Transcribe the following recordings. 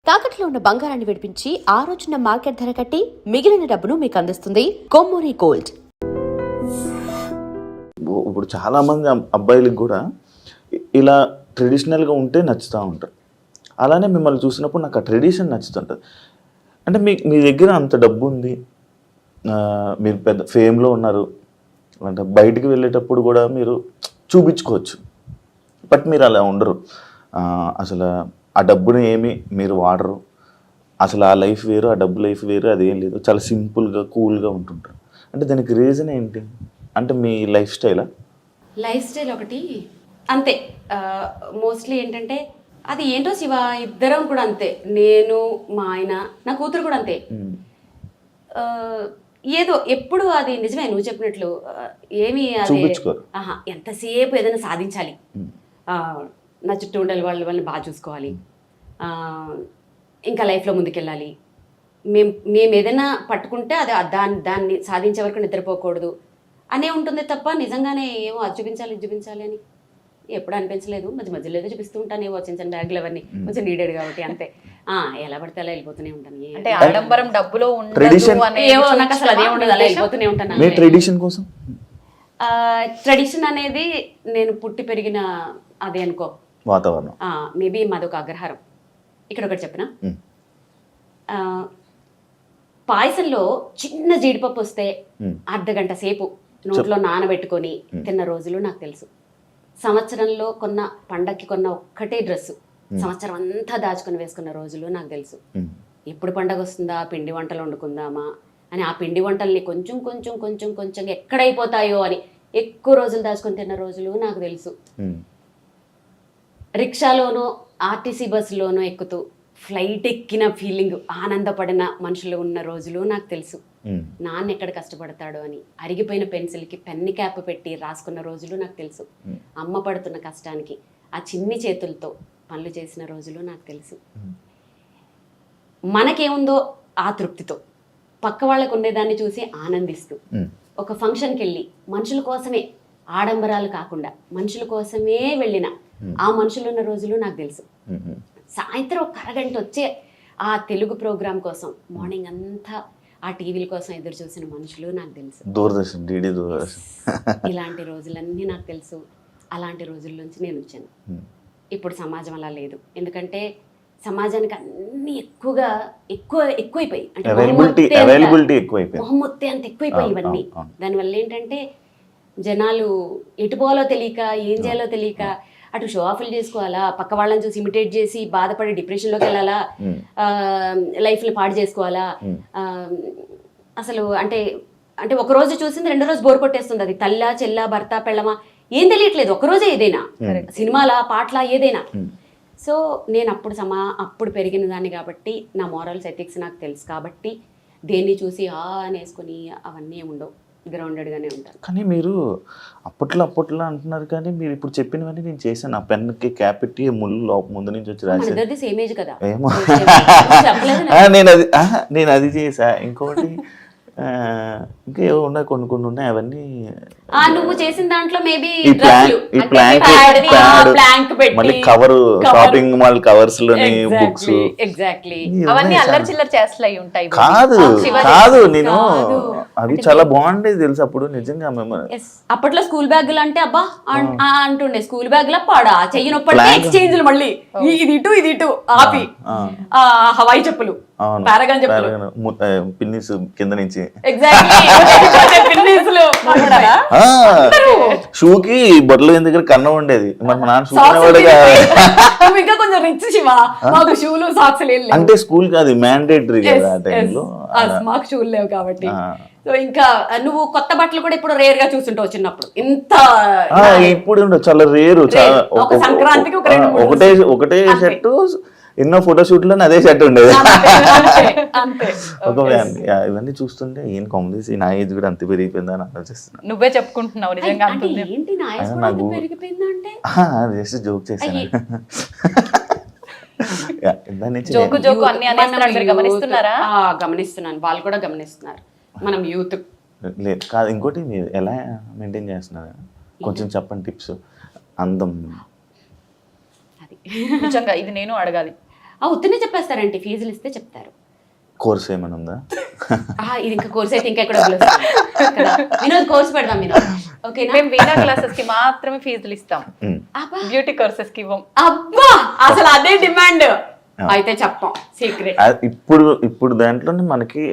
తాకట్లో ఉన్న బంగారాన్ని విడిపించి ఆ రోజున మార్కెట్ ధర కట్టి మిగిలిన డబ్బును మీకు అందిస్తుంది కొమ్మూరి గోల్డ్. ఇప్పుడు చాలా మంది అబ్బాయిలకు కూడా ఇలా ట్రెడిషనల్గా ఉంటే నచ్చుతూ ఉంటారు. అలానే మిమ్మల్ని చూసినప్పుడు నాకు ఆ ట్రెడిషన్ నచ్చుతుంటుంది. అంటే మీ దగ్గర అంత డబ్బు ఉంది, మీరు పెద్ద ఫేమ్లో ఉన్నారు, అంటే బయటికి వెళ్ళేటప్పుడు కూడా మీరు చూపించుకోవచ్చు. బట్ మీరు అలా ఉండరు. అసలు ఆ డబ్బుని ఏమి మీరు వాడరు. అసలు ఆ లైఫ్ వేరు, ఆ డబ్బు లైఫ్ వేరు, అదేం లేదు. చాలా సింపుల్గా కూల్గా ఉంటుంటారు. అంటే దానికి రీజన్ ఏంటి? అంటే మీ లైఫ్ స్టైలా? లైఫ్ స్టైల్ ఒకటి అంతే. మోస్ట్లీ ఏంటంటే అది ఏంటో శివ, ఇద్దరం కూడా అంతే. నేను, మా ఆయన, నా కూతురు కూడా అంతే. ఏదో ఎప్పుడు అది నిజమే నువ్వు చెప్పినట్లు ఏమి అది ఎంతసేపు ఏదైనా సాధించాలి, నా చుట్టూ ఉండాలి, వాళ్ళని బాగా చూసుకోవాలి, ఇంకా లైఫ్లో ముందుకెళ్ళాలి, మేము ఏదైనా పట్టుకుంటే అది దాన్ని సాధించే వరకు నిద్రపోకూడదు అనే ఉంటుంది తప్ప నిజంగానే ఏమో అది చూపించాలి అని ఎప్పుడు అనిపించలేదు. మధ్యలో ఏదో చూపిస్తూ ఉంటాను, ఏవో చిన్న చిన్న బ్యాగులు అవన్నీ కొంచెం నీడెడ్ కాబట్టి అంతే. ఎలా పడితే అలా వెళ్ళిపోతూనే ఉంటాను. అంటే ఆడంబరం డబ్బులో ఏవో నాకు అసలు అదే ఉండదు, అలా వెళ్ళిపోతూనే ఉంటాను. ట్రెడిషన్ కోసం ట్రెడిషన్ అనేది నేను పుట్టి పెరిగిన అదే అనుకో వాతావరణం. మేబీ మాదొక అగ్రహారం. ఇక్కడ ఒకటి చెప్పనా, పాయసంలో చిన్న జీడిపప్పు వస్తే అర్ధగంట సేపు నోట్లో నానబెట్టుకొని తిన్న రోజులు నాకు తెలుసు. సంవత్సరంలో కొన్న పండక్కి కొన్న ఒక్కటే డ్రెస్సు సంవత్సరం అంతా దాచుకొని వేసుకున్న రోజులు నాకు తెలుసు. ఎప్పుడు పండగ వస్తుందా, పిండి వంటలు వండుకుందామా అని ఆ పిండి వంటల్ని కొంచెం కొంచెం కొంచెం కొంచెం ఎక్కడైపోతాయో అని ఎక్కువ రోజులు దాచుకొని తిన్న రోజులు నాకు తెలుసు. రిక్షాలోనో ఆర్టీసీ బస్సులోనో ఎక్కుతూ ఫ్లైట్ ఎక్కిన ఫీలింగ్ ఆనందపడిన మనుషులు ఉన్న రోజులు నాకు తెలుసు. నాన్న ఎక్కడ కష్టపడతాడో అని అరిగిపోయిన పెన్సిల్కి పెన్ని క్యాప్ పెట్టి రాసుకున్న రోజులు నాకు తెలుసు. అమ్మ పడుతున్న కష్టానికి ఆ చిన్ని చేతులతో పనులు చేసిన రోజులు నాకు తెలుసు. మనకేముందో ఆ తృప్తితో పక్క వాళ్ళకు ఉండేదాన్ని చూసి ఆనందిస్తూ ఒక ఫంక్షన్కి వెళ్ళి మనుషుల కోసమే, ఆడంబరాలు కాకుండా మనుషుల కోసమే వెళ్ళిన ఆ మనుషులు ఉన్న రోజులు నాకు తెలుసు. సాయంత్రం ఒక అరగంట వచ్చే ఆ తెలుగు ప్రోగ్రాం కోసం మార్నింగ్ అంతా ఆ టీవీల కోసం ఎదురు చూసిన మనుషులు నాకు తెలుసు. దూరదర్శన్, డిడి దూరదర్శన్, ఇలాంటి రోజులన్నీ నాకు తెలుసు. అలాంటి రోజుల నుంచి నేను వచ్చాను. ఇప్పుడు సమాజం అలా లేదు. ఎందుకంటే సమాజానికి అన్ని ఎక్కువైపోయి, అంటే మొహమ్మొత్తే అంత ఎక్కువైపోయి ఇవన్నీ. దానివల్ల ఏంటంటే జనాలు ఎటుపోవాలో తెలియక, ఏం చేయాలో తెలియక అటు షో ఆఫ్లు చేసుకోవాలా, పక్క వాళ్ళని చూసి ఇమిటేట్ చేసి బాధపడి డిప్రెషన్లోకి వెళ్ళాలా, లైఫ్ని పాడు చేసుకోవాలా. అసలు అంటే అంటే ఒక రోజు చూసింది రెండో రోజు బోర్ కొట్టేస్తుంది. అది తల్లా, చెల్లా, భర్త, పెళ్ళమా ఏం తెలియట్లేదు. ఒకరోజే ఏదైనా సినిమాలా, పాటలా, ఏదైనా. సో నేను అప్పుడు పెరిగిన దాన్ని కాబట్టి నా మోరల్స్, ఎథిక్స్ నాకు తెలుసు కాబట్టి దేన్ని చూసి అనేసుకొని అవన్నీ ఉండవు, గ్రౌండెడ్గానే ఉంటారు. కానీ మీరు అప్పట్లో అంటున్నారు, కానీ మీరు ఇప్పుడు చెప్పినవన్నీ నేను చేశాను. ఆ పెన్కి క్యాప్ పెట్టి ముళ్ళు ముందు నుంచి వచ్చి రాసి సేమ్ ఏజ్ కదా. ఏమో నేను అది చేసా. ఇంకోటి ఇంకా ఏవో ఉన్నాయి, కొన్ని ఉన్నాయి. అవన్నీ నువ్వు చేసిన దాంట్లో మేబీ మళ్ళీ కవర్, షాపింగ్ మాల్ కవర్స్ లోని బుక్స్, ఎగ్జాక్ట్లీ అవన్నీ అల్లరి చిల్లర చేస్తలు అయి ఉంటాయి. కాదు నేను అవి చాలా బాగుండేది తెలుసు అప్పుడు నిజంగా. మేము అప్పట్లో స్కూల్ బ్యాగులు అంటే అబ్బా అంటుండే, స్కూల్ బ్యాగ్ లా పాడా చెయ్యి నొప్పి ఎక్స్చేంజ్లు, మళ్ళీ ఇది ఇటు ఆపి హవాయి చెప్పులు, పారగాన్ చెప్పులు, పిన్నిస్ కింద నుంచి షూకి బొట్టలు దగ్గర కన్నం ఉండేది. మరి మా నాన్న ఇంకా కొంచెం రిచ్ శివ, మాకు షూలు సాక్స్ లేవు. అంటే స్కూల్ కాదు, మ్యాండేటరీ కదా ఆ టైంలో, మాకు షూలు లేవు కాబట్టి. సో ఇంకా నువ్వు కొత్త బట్టలు కూడా ఇప్పుడు రేర్ గా చూస్తుంటావు. చిన్నప్పుడు ఇంత ఇప్పుడు చాలా రేరు. సంక్రాంతికి ఒకటే షర్టు, ఎన్నో ఫోటోషూట్లో అదే షర్ట్ ఉండేది. ఇవన్నీ చూస్తుంటే ఏం కాంగ్రెస్ నా ఏజ్ కూడా అంత పెరిగిపోయిందా అని ఆలోచిస్తున్నా. నువ్వే చెప్పుకుంటున్నావు నిజంగా జస్ట్ జోక్ చేశాను. గమనిస్తున్నాను, వాళ్ళు కూడా గమనిస్తున్నారు. మనం యూత్ లేదు కాదు. ఇంకోటి మీరు ఎలా మెయింటైన్ చేస్తున్నారు కొంచెం చెప్పండి టిప్స్. అందం నిజంగా ఇది నేను అడగాలి. ఉత్తనే చెప్పేస్తారంటే ఫీజులు ఇస్తే చెప్తారు. కోర్స్ ఏమైనా ఉందా? ఇది ఇంకా కోర్స్ అయితే ఇంకా ఎక్కడ వినోద్ కోర్స్ పెడదాం మీరు. ఓకేనా? మేము వీణా క్లాసెస్ కి మాత్రమే ఫీజులు ఇస్తాం, బ్యూటీ కోర్సెస్ కి ఇవ్వం. అబ్బా అసలు అదే డిమాండ్. అయితే చెప్పం సీక్రెట్. ఇప్పుడు దాంట్లోనే మనకి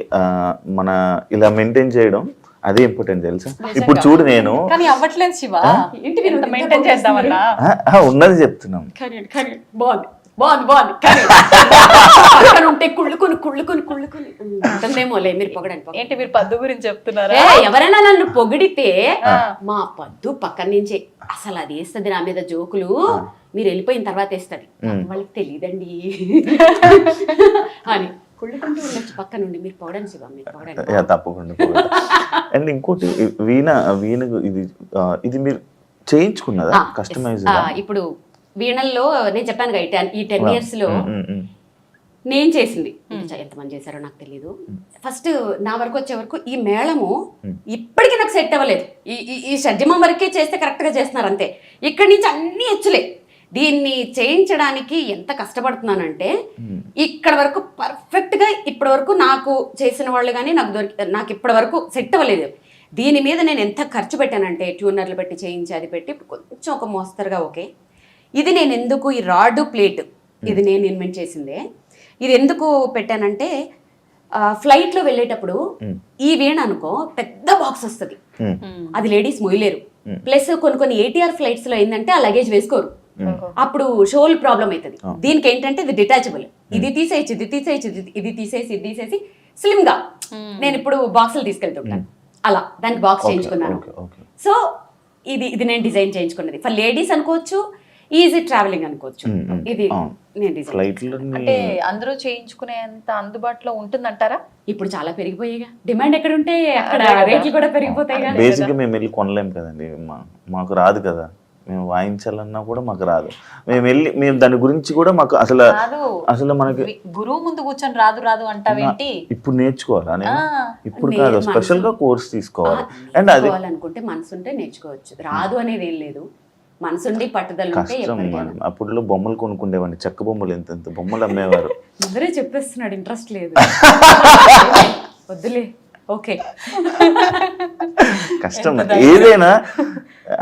మన ఇలా మెయింటైన్ చేయడం అదే ఇంపార్టెంట్ తెలుసా. ఇప్పుడు చూడు నేను కానీ అవ్వట్లేదు శివ, ఏంటి ఎంత మెయింటైన్ చేద్దామన్నా ఉన్నది చెప్తున్నాం. బాగుంది బాగుంది బాగుంది ఉంటే కుళ్ళుకొని అంటుందేమోలే మీరు పొగడండి. ఏంటి మీరు పద్దు గురించి చెప్తున్నారా? ఎవరైనా నన్ను పొగిడితే మా పద్దు పక్కన నుంచి అసలు అది వేస్తుంది నా మీద జోకులు, మీరు వెళ్ళిపోయిన తర్వాత వేస్తుంది, వాళ్ళకి తెలియదండి అని కుళ్ళుకుంటూ ఉండొచ్చు పక్క నుండి. మీరు పొగడండి శివ, మీరు పొగడండి. తప్పకుండా. అండ్ ఇంకోటి వీణ ఇది మీరు చేయించుకున్నదా కస్టమైజ్? ఇప్పుడు వీణల్లో నేను చెప్పాను ఈ 10 years లో నేను చేసింది ఎంతమంది చేశారో నాకు తెలీదు. ఫస్ట్ నా వరకు వచ్చే వరకు ఈ మేళము ఇప్పటికీ నాకు సెట్ అవ్వలేదు. ఈ షడ్జమం వరకే చేస్తే కరెక్ట్ గా చేస్తున్నారు అంతే. ఇక్కడి నుంచి అన్ని హెచ్చులే. దీన్ని చేయించడానికి ఎంత కష్టపడుతున్నానంటే ఇక్కడ వరకు పర్ఫెక్ట్ గా ఇప్పటి వరకు నాకు చేసిన వాళ్ళు కానీ నాకు ఇప్పటి వరకు సెట్ అవ్వలేదు. దీని మీద నేను ఎంత ఖర్చు పెట్టానంటే ట్యూనర్లు పెట్టి చేయించి అది పెట్టి కొంచెం ఒక మోస్తరుగా ఓకే. ఇది నేను ఎందుకు ఈ రాడ్ ప్లేట్ ఇది నేను ఇన్వెంట్ చేసిందే. ఇది ఎందుకు పెట్టానంటే ఫ్లైట్ లో వెళ్ళేటప్పుడు ఈ వీణ అనుకో పెద్ద బాక్స్ వస్తుంది, అది లేడీస్ మొయ్యలేరు. ప్లస్ కొన్ని ATR ఫ్లైట్స్ లో ఏంటంటే ఆ లగేజ్ వేసుకోరు, అప్పుడు షోల్ ప్రాబ్లం అవుతుంది. దీనికి ఏంటంటే ఇది డిటాచబుల్, ఇది తీసేయచ్చు ఇది తీసేసి స్లిమ్ గా నేను ఇప్పుడు బాక్సులు తీసుకెళ్తుంటాను. అలా దానికి బాక్స్ చేయించుకున్నాను. సో ఇది నేను డిజైన్ చేయించుకున్నది ఫర్ లేడీస్ అనుకోవచ్చు, ఈజీ ట్రావెలింగ్ అనుకోవచ్చు. ఇది నేను డిజైన్ అంటే అందరూ చేయించుకునేంత అందుబాటులో ఉంటుందంటారా? ఇప్పుడు చాలా పెరిగిపోయాయిగా, డిమాండ్ ఎక్కడ ఉంటే అక్కడ రేట్లు కూడా పెరిగిపోతాయి. బేసిక్ గా మేము వెళ్ళి కొనలేం కదండి, మాకు రాదు కదా, మేము వాయించాలన్నా కూడా మాకు రాదు. మేము దాని గురించి కూడా మాకు అసలు మనకి గురువు ముందు కూర్చొని రాదు అంటావేంటి? ఇప్పుడు నేర్చుకోవాలా? ఇప్పుడు కాదు, స్పెషల్ గా కోర్స్ తీసుకోవాలి. అండ్ అది అనుకుంటే మనసు ఉంటే నేర్చుకోవచ్చు, రాదు అనేది ఏం లేదు. మనసుండి పట్టుదల ఉంటే అప్పుడులో బొమ్మలు కొనుక్కుండేవాడిని, చెక్క బొమ్మలు ఎంత బొమ్మలు అమ్మేవారు. అందరే చెప్పేస్తున్నాడు ఇంట్రెస్ట్ లేదు వద్దులే. ఓకే కష్టం ఏదైనా,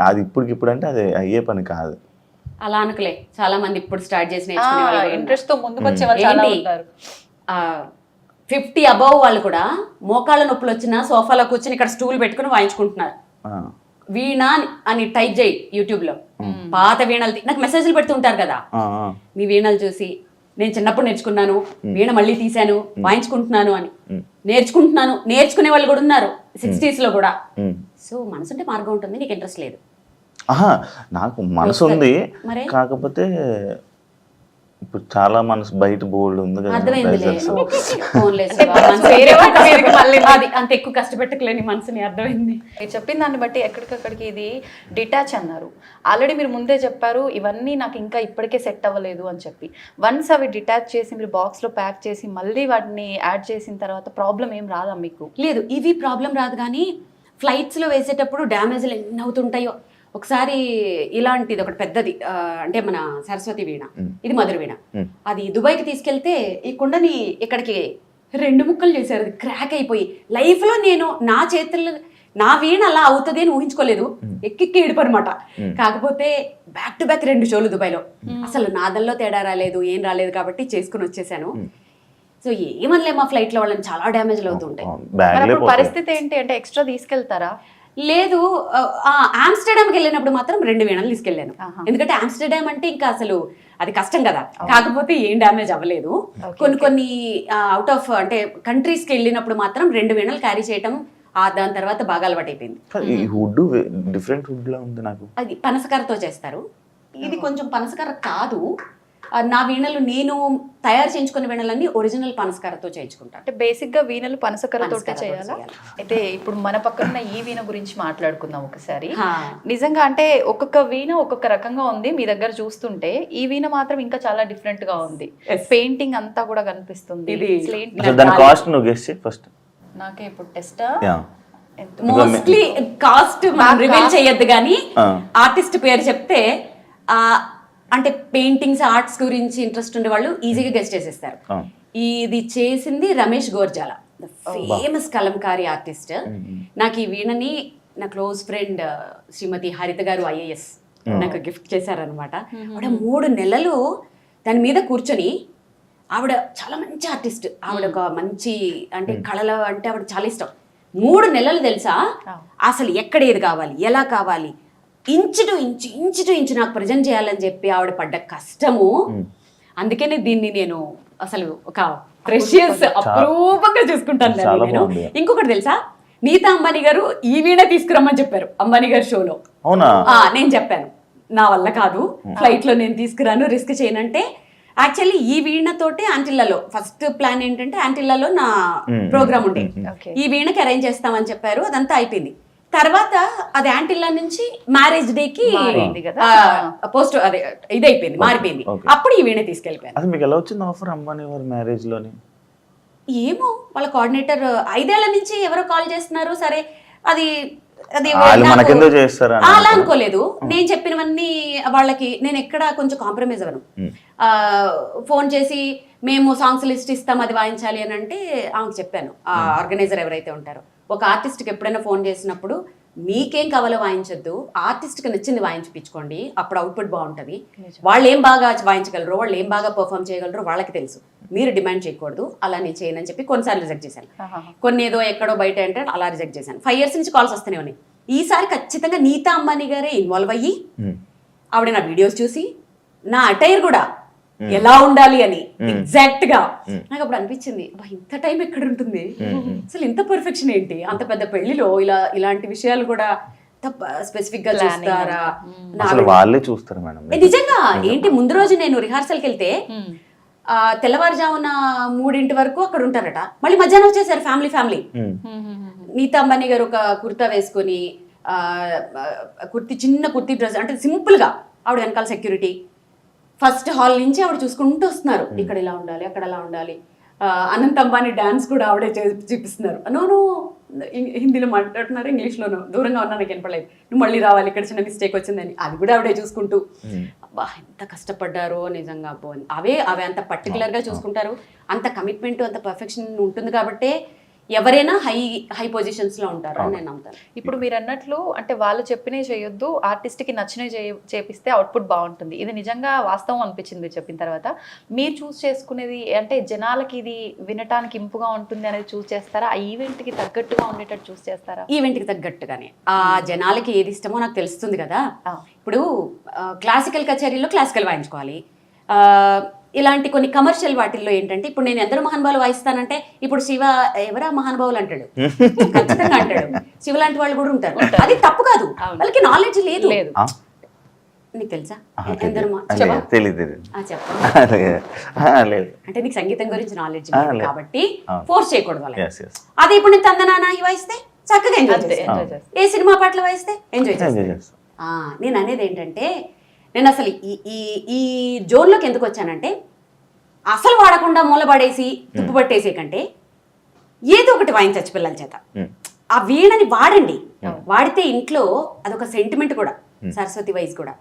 అది ఇప్పుడు అంటే అది అయ్యే పని కాదు. అలా అనుకులే, చాలా మంది ఇప్పుడు స్టార్ట్ చేసిన ఇంట్రెస్ట్ తో ముందుకు వచ్చే వాళ్ళు చాలా ఉంటారు. 50 above వాళ్ళు కూడా మోకాళ్ళ నొప్పులు వచ్చినా సోఫాలో కూర్చొని ఇక్కడ స్టూల్ పెట్టుకుని వాయించుకుంటున్నారు. వీణ అని టైప్ చేయి యూట్యూబ్ లో, పాత వీణలు నాకు మెసేజ్లు పెడుతుంటారు కదా, మీ వీణలు చూసి నేను చిన్నప్పుడు నేర్చుకున్నాను, వీణ మళ్ళీ తీశాను, వాయించుకుంటున్నాను అని. నేర్చుకునే వాళ్ళు కూడా ఉన్నారు 60s లో కూడా. సో మనసుంటే మార్గం ఉంటుంది, నీకు ఇంట్రెస్ట్ లేదు. నాకు మనసు ఉంది, కాకపోతే ఇప్పుడు చాలా మనసు బయట బోల్డ్ ఉంది కదా. అంత ఎక్కువ కష్టపెట్టకలేని మనసుని అర్థమైంది. మీరు చెప్పిన దాన్ని బట్టి ఎక్కడికక్కడికి ఇది డిటాచ్ అన్నారు. ఆల్రెడీ మీరు ముందే చెప్పారు ఇవన్నీ నాకు ఇంకా ఇప్పటికే సెట్ అవ్వలేదు అని చెప్పి. వన్స్ అవి డిటాచ్ చేసి మీరు బాక్స్లో ప్యాక్ చేసి మళ్ళీ వాటిని యాడ్ చేసిన తర్వాత ప్రాబ్లం ఏం రాదా మీకు? లేదు, ఇవి ప్రాబ్లం రాదు. కానీ ఫ్లైట్స్లో వేసేటప్పుడు డ్యామేజ్లు ఎన్ని అవుతుంటాయో. ఒకసారి ఇలాంటిది ఒకటి పెద్దది, అంటే మన సరస్వతి వీణ, ఇది మధుర వీణ, అది దుబాయ్కి తీసుకెళ్తే ఈ కుండని ఇక్కడికి 2 ముక్కలు చేశారు, అది క్రాక్ అయిపోయి. లైఫ్లో నేను నా చేతుల్లో నా వీణ అలా అవుతుంది అని ఊహించుకోలేదు, ఎక్కి ఏడుపనమాట. కాకపోతే బ్యాక్ టు బ్యాక్ 2 షోలు దుబాయ్లో, అసలు నాదల్లో తేడా రాలేదు, ఏం రాలేదు కాబట్టి చేసుకుని వచ్చేసాను. సో ఏమనలే, మా ఫ్లైట్లో వాళ్ళని చాలా డ్యామేజ్లు అవుతుంటాయి. పరిస్థితి ఏంటి అంటే ఎక్స్ట్రా తీసుకెళ్తారా? లేదు, ఆమ్స్టర్డామ్కి వెళ్ళినప్పుడు మాత్రం 2 వీణలు తీసుకెళ్ళాను. ఎందుకంటే ఆమ్స్టర్డామ్ అంటే ఇంకా అసలు అది కష్టం కదా. కాకపోతే ఏం డ్యామేజ్ అవ్వలేదు. కొన్ని అవుట్ ఆఫ్ అంటే కంట్రీస్కి వెళ్ళినప్పుడు మాత్రం 2 వీణలు క్యారీ చేయటం, దాని తర్వాత బాగా అలవాటు అయిపోయింది. డిఫరెంట్ వుడ్ లా ఉంది నాకు. అది పనసకరతో చేస్తారు, ఇది కొంచెం పనసకర కాదు. నా వీణలు నేను తయారు చేయించుకున్న వీణలన్నీ ఒరిజినల్ పనసకరతో చేయించుకుంటాను. అంటే బేసిక్ గా వీణలు పనసకరతో చేయాలా? అయితే ఇప్పుడు మన పక్కన ఈ వీణ గురించి మాట్లాడుకుందాం ఒకసారి. నిజంగా అంటే ఒక్కొక్క వీణ ఒక్కొక్క రకంగా ఉంది. మీ దగ్గర చూస్తుంటే ఈ వీణ మాత్రం ఇంకా చాలా డిఫరెంట్ గా ఉంది. పెయింటింగ్ అంతా కూడా కనిపిస్తుంది. నాకే ఇప్పుడు టెస్ట్ మోస్ట్లీ కాస్ట్ రివీల్ చేయొద్దు కానీ ఆర్టిస్ట్ పేరు చెప్తే అంటే పెయింటింగ్స్ ఆర్ట్స్ గురించి ఇంట్రెస్ట్ ఉండే వాళ్ళు ఈజీగా గెస్ట్ చేసేస్తారు. ఇది చేసింది రమేష్ గోర్జాల, ఫేమస్ కలంకారీ ఆర్టిస్ట్. నాకు ఈ వీణని నా క్లోజ్ ఫ్రెండ్ శ్రీమతి హరిత గారు IAS నాకు గిఫ్ట్ చేశారనమాట. ఆవిడ 3 నెలలు దాని మీద కూర్చొని, ఆవిడ చాలా మంచి ఆర్టిస్ట్, ఆవిడ ఒక మంచి అంటే కళలు అంటే ఆవిడ చాలా ఇష్టం. 3 నెలలు తెలుసా అసలు ఎక్కడ ఏది కావాలి, ఎలా కావాలి, ఇంచు టు ఇంచు నాకు ప్రజెంట్ చేయాలని చెప్పి ఆవిడ పడ్డ కష్టము. అందుకనే దీన్ని నేను అసలు ఒక ప్రెషియస్ అప్రూపంగా చూసుకుంటాను నేను. ఇంకొకటి తెలుసా, నీతా అంబానీ గారు ఈ వీణ తీసుకురమ్మని చెప్పారు అంబానీ గారి షోలో. నేను చెప్పాను నా వల్ల కాదు, ఫ్లైట్ లో నేను తీసుకురాను, రిస్క్ చేయనంటే. యాక్చువల్లీ ఈ వీణతోటే ఆంటిల్లలో ఫస్ట్ ప్లాన్ ఏంటంటే ఆంటిల్లలో నా ప్రోగ్రామ్ ఉండే, ఈ వీణకి అరేంజ్ చేస్తామని చెప్పారు. అదంతా అయిపోయింది. తర్వాత అది యాంటిల్లా నుంచి మ్యారేజ్ డేకి పోస్ట్ అదే ఇది అయిపోయింది, మారిపోయింది. అప్పుడు ఈ వీణ తీసుకెళ్ళిపోయాను. అది మీకు ఎలా వచ్చింది ఆఫర్ అంబానీ వారి మ్యారేజ్ లోని? ఏమో వాళ్ళ కోఆర్డినేటర్ 5 ఏళ్ల నుంచి ఎవరో కాల్ చేస్తున్నారు. సరే అది అది అలా అనుకోలేదు. నేను చెప్పినవన్నీ వాళ్ళకి నేను ఎక్కడ కొంచెం కాంప్రమైజ్ అవ్వను. ఫోన్ చేసి మేము సాంగ్స్ లిస్ట్ ఇస్తాం అది వాయించాలి అని అంటే ఆమెకు చెప్పాను, ఆ ఆర్గనైజర్ ఎవరైతే ఉంటారో, ఒక ఆర్టిస్ట్కి ఎప్పుడైనా ఫోన్ చేసినప్పుడు మీకేం కావాలో వాయించొద్దు, ఆర్టిస్ట్కి నచ్చింది వాయించిపించుకోండి, అప్పుడు అవుట్పుట్ బాగుంటుంది. వాళ్ళు ఏం బాగా వాయించగలరు, వాళ్ళు ఏం బాగా పర్ఫామ్ చేయగలరు వాళ్ళకి తెలుసు, మీరు డిమాండ్ చేయకూడదు. అలా నేను చేయనని చెప్పి కొన్నిసార్లు రిజెక్ట్ చేశాను. కొన్ని ఏదో ఎక్కడో బయట అంటే అలా రిజెక్ట్ చేశాను. 5 years నుంచి కాల్స్ వస్తూనే ఉన్నాయి. ఈసారి ఖచ్చితంగా నీతా అంబానీ గారే ఇన్వాల్వ్ అయ్యి ఆవిడ నా వీడియోస్ చూసి నా అటైర్ కూడా ఎలా ఉండాలి అని ఎగ్జాక్ట్ గా నాకు అప్పుడు అనిపించింది, ఇంత టైం ఎక్కడ ఉంటుంది, అసలు ఇంత పర్ఫెక్షన్ ఏంటి, అంత పెద్ద పెళ్లిలో ఇలాంటి విషయాలు కూడా స్పెసిఫిక్ గా చూస్తారా, వాళ్ళే చూస్తారు మేడం. నిజంగా ఏంటి, ముందు రోజు నేను రిహార్సల్కి వెళ్తే తెల్లవారుజామున 3 వరకు అక్కడ ఉంటారట, మళ్ళీ మధ్యాహ్నం వచ్చేసారు ఫ్యామిలీ. నీతా అంబానీ గారు ఒక కుర్తా వేసుకొని చిన్న కుర్తీ డ్రెస్ అంటే సింపుల్ గా, ఆవిడ వెనకాల సెక్యూరిటీ, ఫస్ట్ హాల్ నుంచి ఆవిడ చూసుకుంటూ వస్తున్నారు, ఇక్కడ ఇలా ఉండాలి అక్కడ అలా ఉండాలి. అనంత్ అంబానీ డాన్స్ కూడా ఆవిడే చూపిస్తున్నారు. నోను హిందీలో మాట్లాడుతున్నారు, ఇంగ్లీష్లోనూ దూరంగా ఉన్నా నాకు వినపడలేదు, నువ్వు మళ్ళీ రావాలి ఇక్కడ చిన్న మిస్టేక్ వచ్చిందని, అది కూడా ఆవిడే చూసుకుంటూ. అబ్బా ఎంత కష్టపడ్డారో నిజంగా. అవే అంత పర్టికులర్గా చూసుకుంటారు, అంత కమిట్మెంట్ అంత పర్ఫెక్షన్ ఉంటుంది కాబట్టే ఎవరైనా హై పొజిషన్స్ లో ఉంటారు అని నేను నమ్ముతాను. ఇప్పుడు మీరు అన్నట్లు అంటే వాళ్ళు చెప్పినవి చేయొద్దు, ఆర్టిస్ట్కి నచ్చినవి చేపిస్తే అవుట్పుట్ బాగుంటుంది. ఇది నిజంగా వాస్తవం అనిపించింది మీరు చెప్పిన తర్వాత. మీరు చూస్ చేసుకునేది అంటే జనాలకి ఇది వినటానికి ఇంపుగా ఉంటుంది అనేది చూస్ చేస్తారా, ఆ ఈవెంట్కి తగ్గట్టుగా ఉండేటట్టు చూస్ చేస్తారా? ఈవెంట్కి తగ్గట్టుగానే, ఆ జనాలకి ఏది ఇష్టమో నాకు తెలుస్తుంది కదా. ఇప్పుడు క్లాసికల్ కచేరీలో క్లాసికల్ వాయించుకోవాలి, ఇలాంటి కొన్ని కమర్షియల్ వాటిల్లో ఏంటంటే ఇప్పుడు నేను ఎందరో మహానుభావులు వాయిస్తానంటే ఇప్పుడు శివ ఎవరా మహానుభావులు అంటాడు, ఖచ్చితంగా అంటాడు. శివ లాంటి వాళ్ళు కూడా ఉంటారు, అది తప్పు కాదు, వాళ్ళకి నాలెడ్జ్ లేదు. నీకు తెలుసా అంటే నీకు సంగీతం గురించి నాలెడ్జ్ కాబట్టి ఫోర్స్ చేయకూడదు వాళ్ళకి. అదే ఇప్పుడు నేను తందనానా వాయిస్తే చక్కగా ఎంజాయ్ చేస్తాను, ఏ సినిమా పాటలు వాయిస్తే ఎంజాయ్ చేస్తాను. నేను అనేది ఏంటంటే నేను అసలు ఈ జోన్లోకి ఎందుకు వచ్చానంటే, అసలు వాడకుండా మూలపడేసి తుప్పు పట్టేసే కంటే ఏదో ఒకటి వాయించచ్చు పిల్లల చేత. ఆ వీణని వాడండి, వాడితే ఇంట్లో అదొక సెంటిమెంట్ కూడా, సరస్వతి వైజ్ కూడా.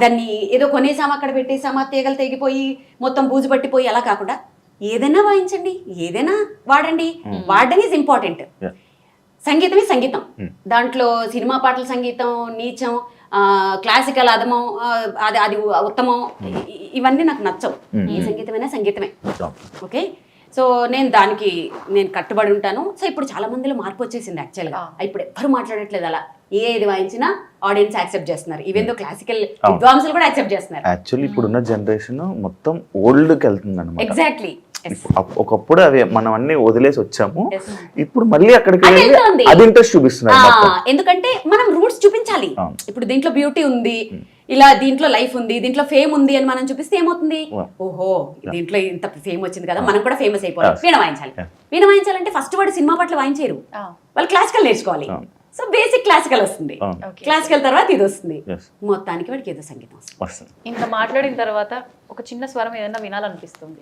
దాన్ని ఏదో కొనేసామా అక్కడ పెట్టేసామా తీగలు తెగిపోయి మొత్తం బూజు పట్టిపోయి అలా కాకుండా ఏదైనా వాయించండి, ఏదైనా వాడండి. వాడడం ఈజ్ ఇంపార్టెంట్. సంగీతమే సంగీతం, దాంట్లో సినిమా పాటల సంగీతం నీచం, క్లాసికల్ అదమం, అది ఉత్తమం, ఇవన్నీ నాకు నచ్చవు. ఏ సంగీతమైనా సంగీతమే. ఓకే, సో నేను కట్టుబడి ఉంటాను. సో ఇప్పుడు చాలా మందిలో మార్పు వచ్చేసింది యాక్చువల్గా. ఇప్పుడు ఎవ్వరు మాట్లాడట్లేదు అలా, ఏది వాయించినా ఆడియన్స్ యాక్సెప్ట్ చేస్తున్నారు. ఈవెన్ దో క్లాసికల్ విద్వాంసులు కూడా యాక్సెప్ట్ చేస్తున్నారు. యాక్చువల్లీ ఇప్పుడున్న జనరేషన్ మొత్తం ఓల్డ్కి వెళ్తుంది అన్నమాట. ఎగ్జాక్ట్లీ. ఒకప్పుడు అవి మనం అన్ని వదిలేసి వచ్చాము, ఇప్పుడు మళ్ళీ అక్కడికి అది ఇంట్రెస్ట్ చూపిస్తున్నారు. ఎందుకంటే మనం రూట్స్ చూపించాలి. ఇప్పుడు దీంట్లో బ్యూటీ ఉంది, ఇలా దీంట్లో లైఫ్ ఉంది, దీంట్లో ఫేమ్ ఉంది అని మనం చూపిస్తే ఏమవుతుంది, ఓహో దీంట్లో ఇంత ఫేమ్ వచ్చింది కదా, మనం కూడా ఫేమస్ అయిపోవాలి, వీణ వాయించాలి. వీణ వాయించాలంటే ఫస్ట్ వాడు సినిమా పాటలు వాయించారు, వాళ్ళు క్లాసికల్ నేర్చుకోవాలి. సో బేసిక్ క్లాసికల్ వస్తుంది, క్లాసికల్ తర్వాత ఇది వస్తుంది, మొత్తానికి వాడికి ఏదో సంగీతం వస్తుంది. ఇంకా మాట్లాడిన తర్వాత ఒక చిన్న స్వరం ఏదైనా వినాలనిపిస్తుంది.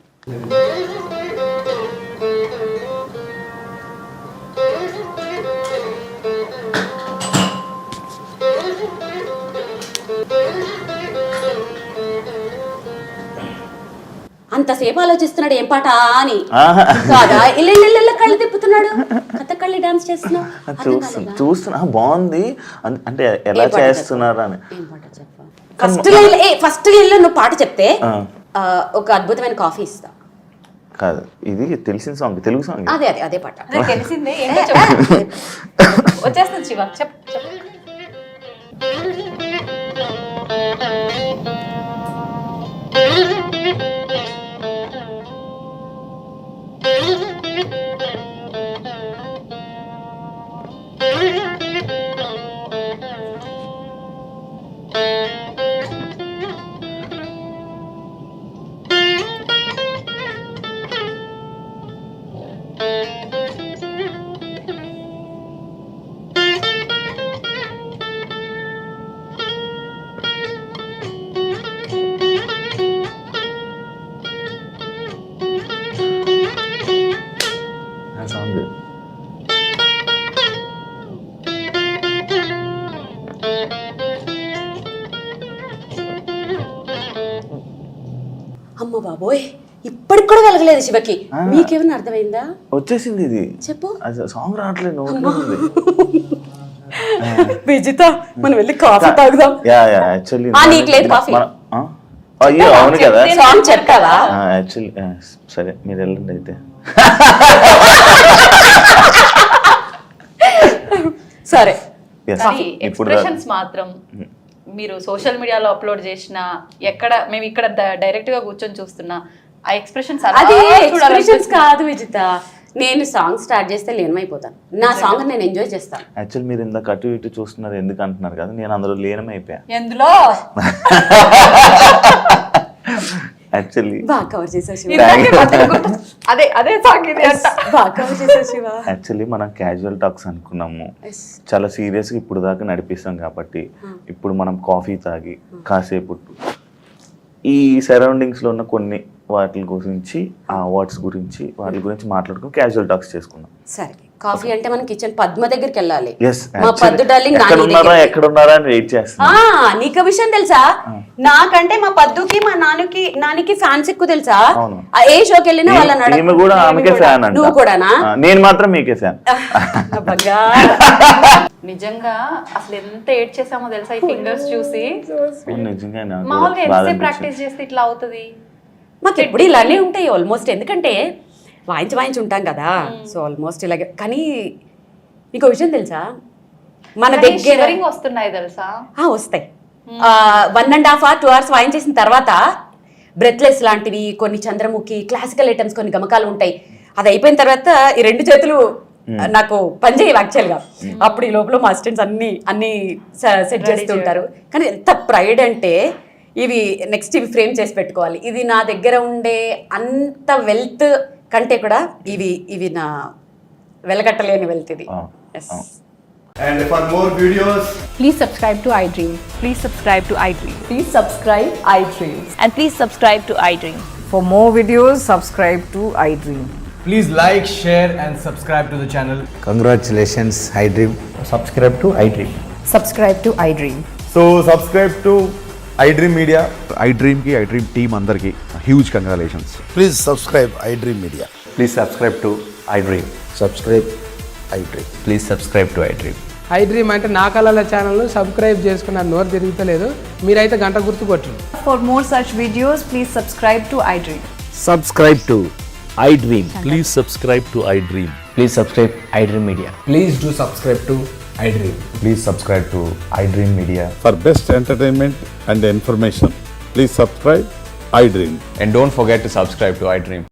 ఎంతసేపు ఆలోచిస్తున్నాడు ఏం పాట అని ఆహా. కాదా ఇల్ల కళ్ళు తిప్పుతున్నాడు కథకళి డాన్స్ చేస్తున్నావు చూస్తున్నా బాగుంది అంటే ఎలా చేస్తున్నారు అని. ఏం పాట చెప్ప ఫస్ట్ లైన్ లో నువ్వు పాట చెప్తే ఒక అద్భుతమైన కాఫీ ఇస్తా. కాదు ఇది తెలిసిన సాంగ్, తెలుగు సాంగ్. అదే అదే అదే పాట అదే తెలిసిందే ఏంటో చెప్పు. వచ్చేస్తుంది శివ చెప్పు చెప్పు. ఆ సాంగ్ అమ్మ బాబోయ్ ఇప్పటికి కూడా వెలగలేదు శివకి. మీకేమైనా అర్థమైందా? వచ్చేసింది ఇది. చెప్పు. సాంగ్ రావట్లేదు నోట్లో ఉంది. విజిత మనం వెళ్ళి కాఫీ తాగుదాం. యాక్చువల్లీ నీకు లేదు కాఫీ? అయ్యో అవును కదా. సాంగ్ చెప్పావా? యాక్చువల్లీ సరే మీరు వెళ్ళండి అయితే. సరే ఎక్స్ప్రెషన్స్ మాత్రం మీరు సోషల్ మీడియాలో అప్లోడ్ చేసిన మేము ఇక్కడ డైరెక్ట్ గా కూర్చొని చూస్తున్నా ఆ ఎక్స్ప్రెషన్స్ అది ఎక్స్ప్రెషన్స్ కాదు విజిత. నేను సాంగ్ స్టార్ట్ చేస్తే లీనమైపోతాను. నా సాంగ్ నేను ఎంజాయ్ చేస్తాను. యాక్చువల్ మీరు ఇందాక అటు ఇటు చూస్తున్నారు ఎందుకు అంటున్నారు కదా, నేను అందులో లీనమైపోయా. ఎందులో యాక్చువల్లీ బాగా కవర్ చేసావు శివ. అదే అదే సాంగ్ ఇది అంట. బాగా కవర్ చేసావు శివ. యాక్చువల్లీ మనం క్యాజువల్ టాక్స్ అనుకున్నాము, చాలా సీరియస్గా ఇప్పుడు దాకా నడిపిస్తాం కాబట్టి ఇప్పుడు మనం కాఫీ తాగి కాసేపు ఈ సరౌండింగ్స్లో ఉన్న కొన్ని వాటి గురించి ఆ అవార్డ్స్ గురించి వాటి గురించి మాట్లాడుకుని క్యాజువల్ టాక్స్ చేసుకున్నాం. సరే కాఫీ అంటే మనం కిచెన్ పద్మ దగ్గరికి వెళ్ళాలి. Yes, మా పద్దు డార్లింగ్ ఎక్కడున్నారా అని వెయిట్ చేస్తున్నా. నీకు విషయం తెలుసా, నాకంటే మా పద్దుకి మా నానికి ఫ్యాన్స్ ఎక్కువ తెలుసా. ఏ షోకి వెళ్ళినా వాళ్ళ ఈమె కూడా ఆమెకే ఫ్యాన్ అంట. నువ్వు కూడానా? నేను మాత్రం మీకే ఫ్యాన్. నిజంగా అసలు ఎంత ఏడ్ చేసామో తెలుసా ఈ ఫింగర్స్ చూసి. నిజంగా మామూలుగా ఎంతసేపు ప్రాక్టీస్ చేస్తే ఇట్లా అవుతుంది? మాకు ఎప్పుడు ఇలానే ఉంటాయి ఆల్మోస్ట్, ఎందుకంటే వాయించి ఉంటాం కదా. సో ఆల్మోస్ట్ ఇలాగే. కానీ నీకు విషయం తెలుసా, మన దగ్గర వస్తున్నాయి తెలుసా? వస్తాయి. 1.5 hours 2 hours వాయించేసిన తర్వాత బ్రెత్లెస్ లాంటివి, కొన్ని చంద్రముఖి, క్లాసికల్ ఐటమ్స్, కొన్ని గమకాలు ఉంటాయి. అది అయిపోయిన తర్వాత ఈ 2 చేతులు నాకు పని చేయవు యాక్చువల్గా. అప్పుడు ఈ లోపల మా అసిస్టెంట్స్ అన్ని సెట్ చేస్తుంటారు. కానీ ఎంత ప్రైడ్ అంటే ఇవి నెక్స్ట్ ఇవి ఫ్రేమ్ చేసి పెట్టుకోవాలి. ఇది నా దగ్గర ఉండే అంత వెల్త్ కంటే కూడా ఇవి నా వెలగట్టలేని వెల్త్ ఇది. And for more videos, please subscribe to iDream. Please subscribe to iDream. Please subscribe iDream. And please subscribe to iDream. For more videos, subscribe to iDream. please like, share and subscribe to the channel. Congratulations, iDream. Subscribe to iDream. Subscribe to iDream. So subscribe to iDream Media. iDream ki iDream team andarki huge congratulations. Please subscribe iDream Media. Please subscribe to iDream. Subscribe iDream. Please subscribe to iDream. iDream అంటే నా కళల ఛానల్ను subscribe చేసుకున్న నోరు తిరుగుతలేదు, మీరైతే గంట గుర్తు కొట్టండి. For more such videos, please subscribe to iDream. Subscribe to iDream. Please subscribe to iDream. Please subscribe iDream Media. Please do subscribe to iDream. Please subscribe to iDream Media. For best entertainment and information, please subscribe iDream. And don't forget to subscribe to iDream.